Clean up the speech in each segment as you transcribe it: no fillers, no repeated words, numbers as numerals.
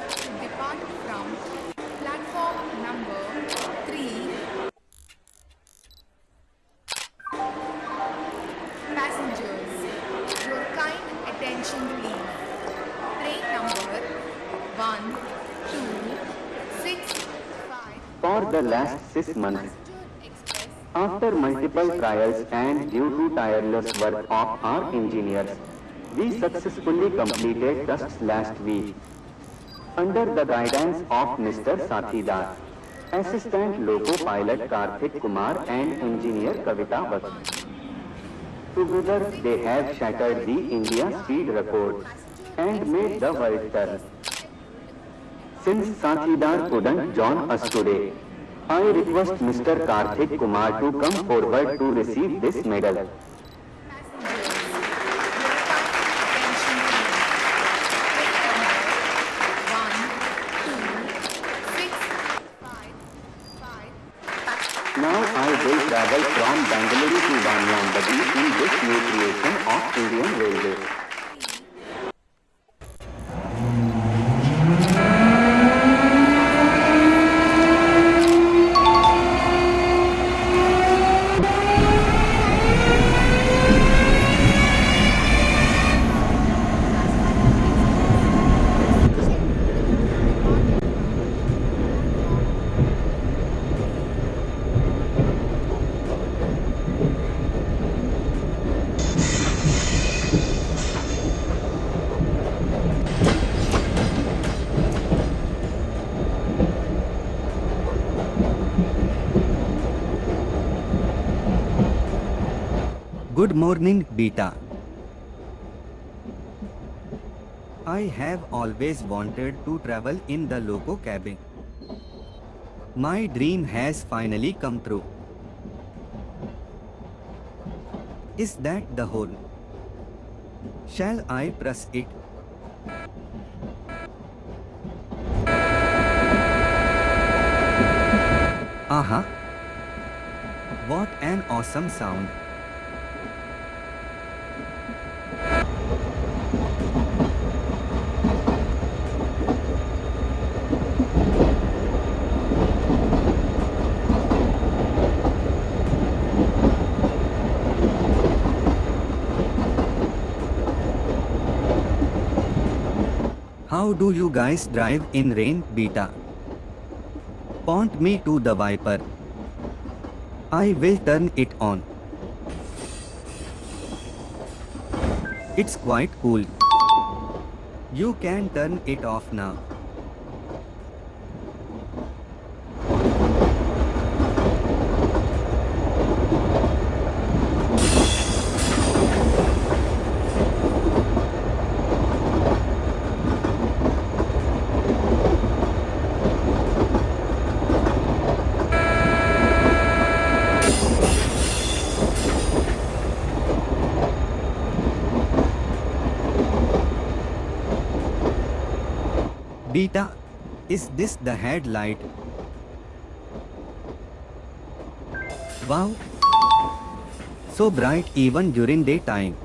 to depart from platform number 3. Passengers, your kind attention please. Train number 1, 2, 6, 5 For the Bordwar last 6 months, Passenger Express after multiple trials and due to tireless work of our engineers, we successfully completed tests last week. Under the guidance of Mr. Sathidar, Assistant Loco Pilot Karthik Kumar and Engineer Kavita Vats. Together they have shattered the India speed record Passenger and made the Express world turn. is scheduled Since Sathidar couldn't join us today, I request Mr. Karthik Kumar to come forward to receive this medal. passengers. Your kind attention please. Train number 1, 2, 6, 5 Now I will travel from Bangalore to Banyandadi in this new creation of Indian Railways. Good morning, Beta. I have always wanted to travel in the loco cabin. My dream has finally come true. Is that the hole? Shall I press it? Aha! What an awesome sound! How do you guys drive in rain, Beta? Point me to the wiper. I will turn it on. It's quite cool. You can turn it off now. Beta, is this the headlight? Wow! So bright even during daytime.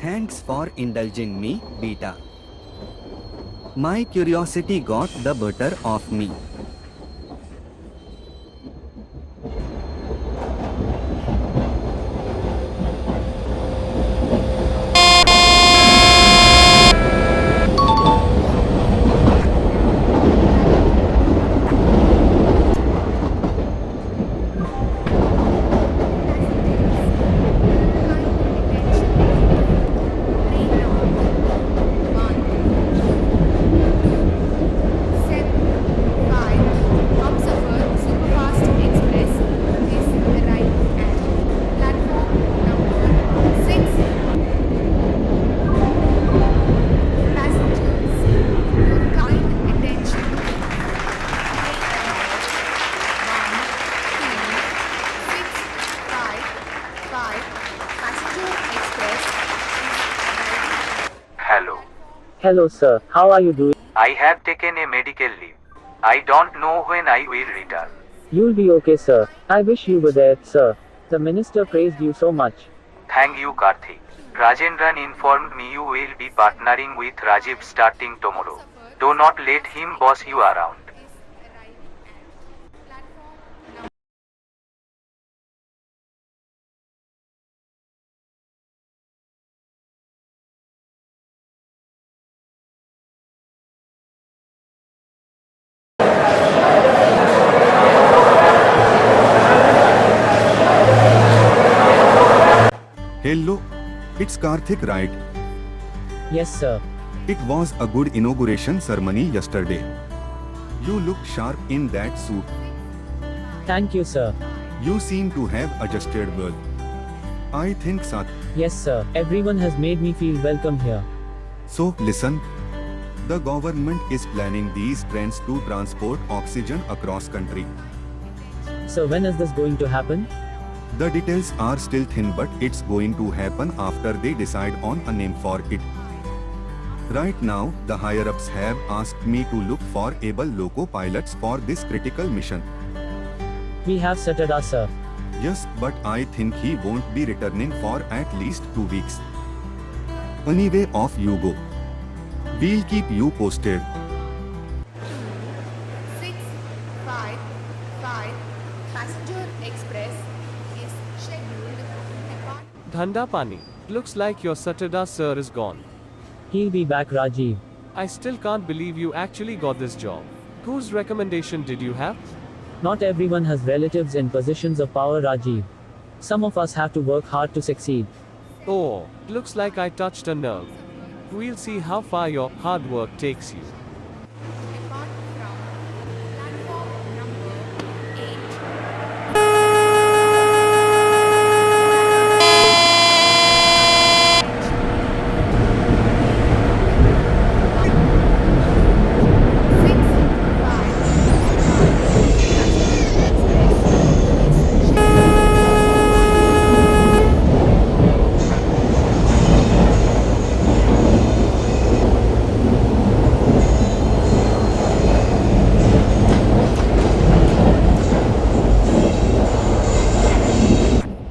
Thanks for indulging me, Beta. My curiosity got the better of me. Hello sir, how are you doing? I have taken a medical leave. I don't know when I will return. You'll be okay sir. I wish you were there, sir. The minister praised you so much. Thank you, Karthik. Rajendran informed me you will be partnering with Rajiv starting tomorrow. Do not let him boss you around. is arriving at platform number Hello, it's Karthik, right? Yes sir. It was a good inauguration ceremony yesterday. You look sharp in that suit. Thank you sir. You seem to have adjusted well. I think so. Yes sir, everyone has made me feel welcome here. So, listen. The government is planning these trains to transport oxygen across country. So when is this going to happen? The details are still thin, but it's going to happen after they decide on a name for it. Right now, the higher-ups have asked me to look for able loco pilots for this critical mission. We have Saturday sir. Yes, but I think he won't be returning for at least 2 weeks. Anyway, off you go. We'll keep you posted. 655 passenger express is scheduled to depart. Dhanda Pani. Looks like your Saturday sir is gone. He'll be back Rajiv. I still can't believe you actually got this job. Whose recommendation did you have? Not everyone has relatives in positions of power Rajiv. Some of us have to work hard to succeed. Oh, looks like I touched a nerve. We'll see how far your hard work takes you. Depart from platform number 8.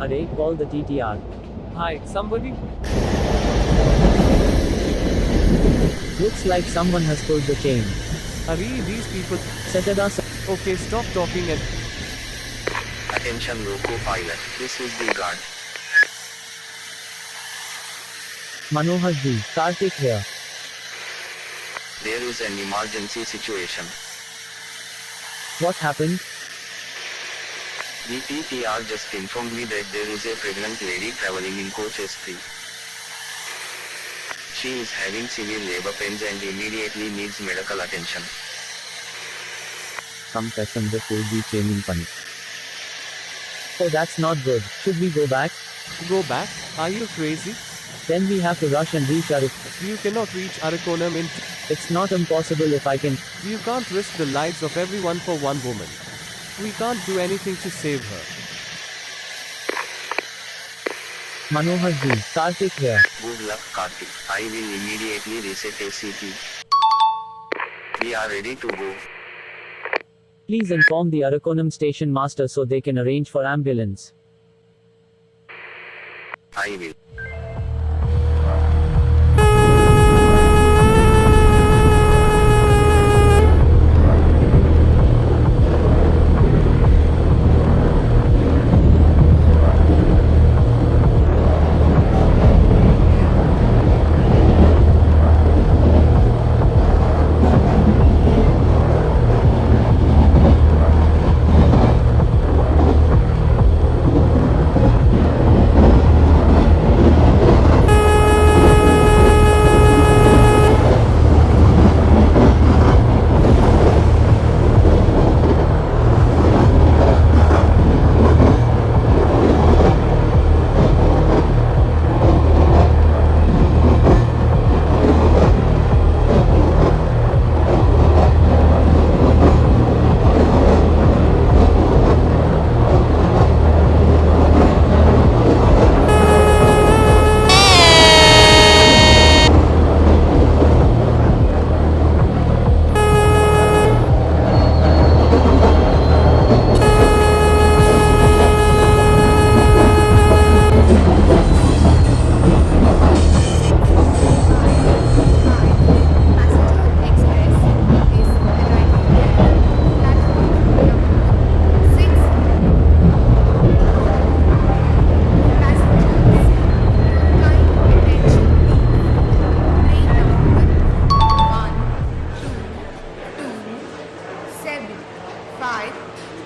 Arey, call the TTR. Hi, somebody? Looks like someone has pulled the chain. Hurry, these people. Saturday sir. Okay, stop talking and. Attention loco pilot. This is the guard. Manohar ji, Karthik here. There is an emergency situation. What happened? The PTR just informed me that there is a pregnant lady traveling in coach S3. She is having severe labor pains and immediately needs medical attention. Some passenger pulled the chain in panic. Oh, that's not good. Should we go back? Go back? Are you crazy? Then we have to rush and reach Arik. You cannot reach Arakonam in. It's not impossible if I can. You can't risk the lives of everyone for one woman. We can't do anything to save her. Manohar ji, Karthik here. Good luck, Karthik. I will immediately reset ACT. We are ready to go. Please inform the Arakonam station master so they can arrange for ambulance. I will.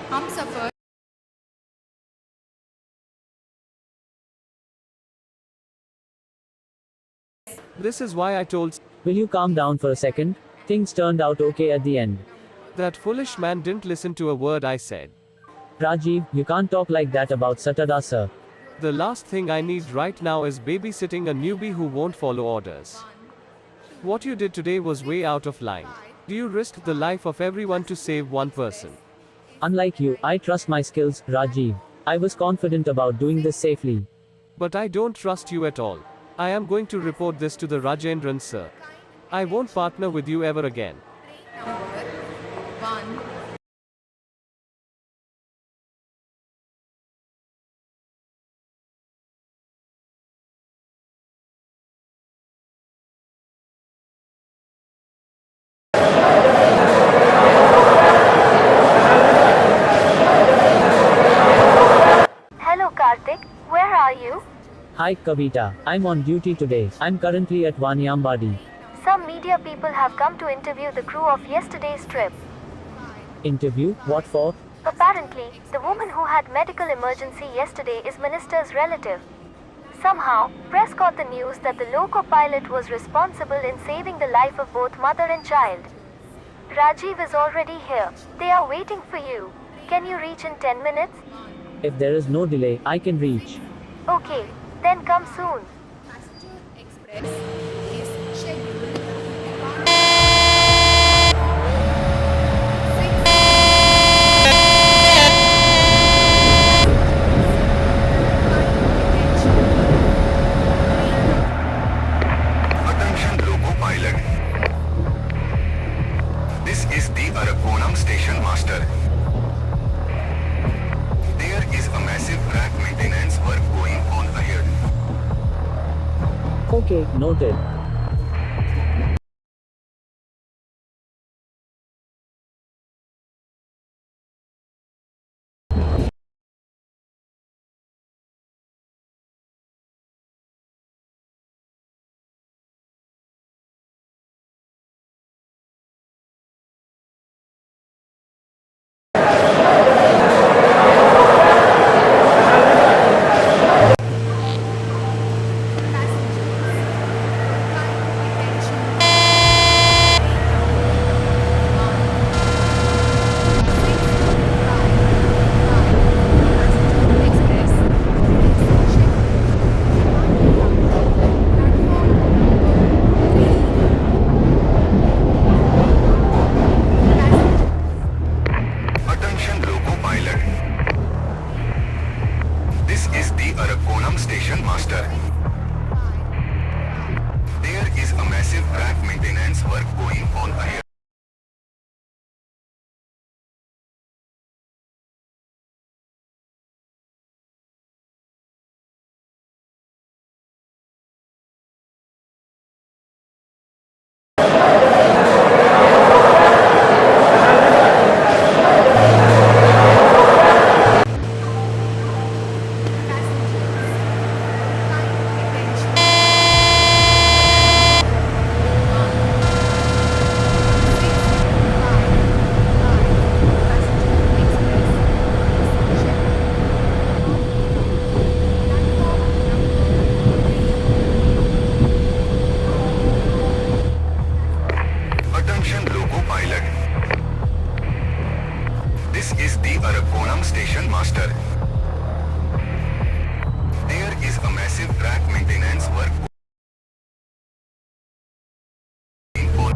Humsafar This is why I told Will you calm down for a second? Things turned out okay at the end. that foolish man didn't listen to a word I said. Rajiv, you can't talk like that about Satada sir. The last thing I need right now is babysitting a newbie who won't follow orders. What you did today was way out of line. You risked the life of everyone to save one person. Unlike you, I trust my skills, Rajiv. I was confident about doing this safely. But I don't trust you at all. I am going to report this to the Rajendran sir. I won't partner with you ever again. number 1. Hello Karthik, where are you? Hi Kavita, I'm on duty today. I'm currently at Vanyambadi. Some media people have come to interview the crew of yesterday's trip. Interview? What for? Apparently, the woman who had medical emergency yesterday is minister's relative. Somehow, press got the news that the loco pilot was responsible in saving the life of both mother and child. Rajiv is already here. They are waiting for you. Can you reach in 10 minutes? If there is no delay, I can reach. Okay, then come soon. Passenger Express is scheduled. Attention loco pilot. This is the Arakonam station master. There is a massive track maintenance work going on ahead. Okay, noted. Attention loco pilot. This is the Arakonam station master. There is a massive track maintenance work going on ahead. Attention loco pilot. This is the Arakonam station master. There is a massive track maintenance work going on.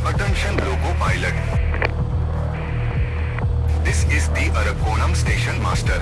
Attention loco pilot. This is the Arakonam station master.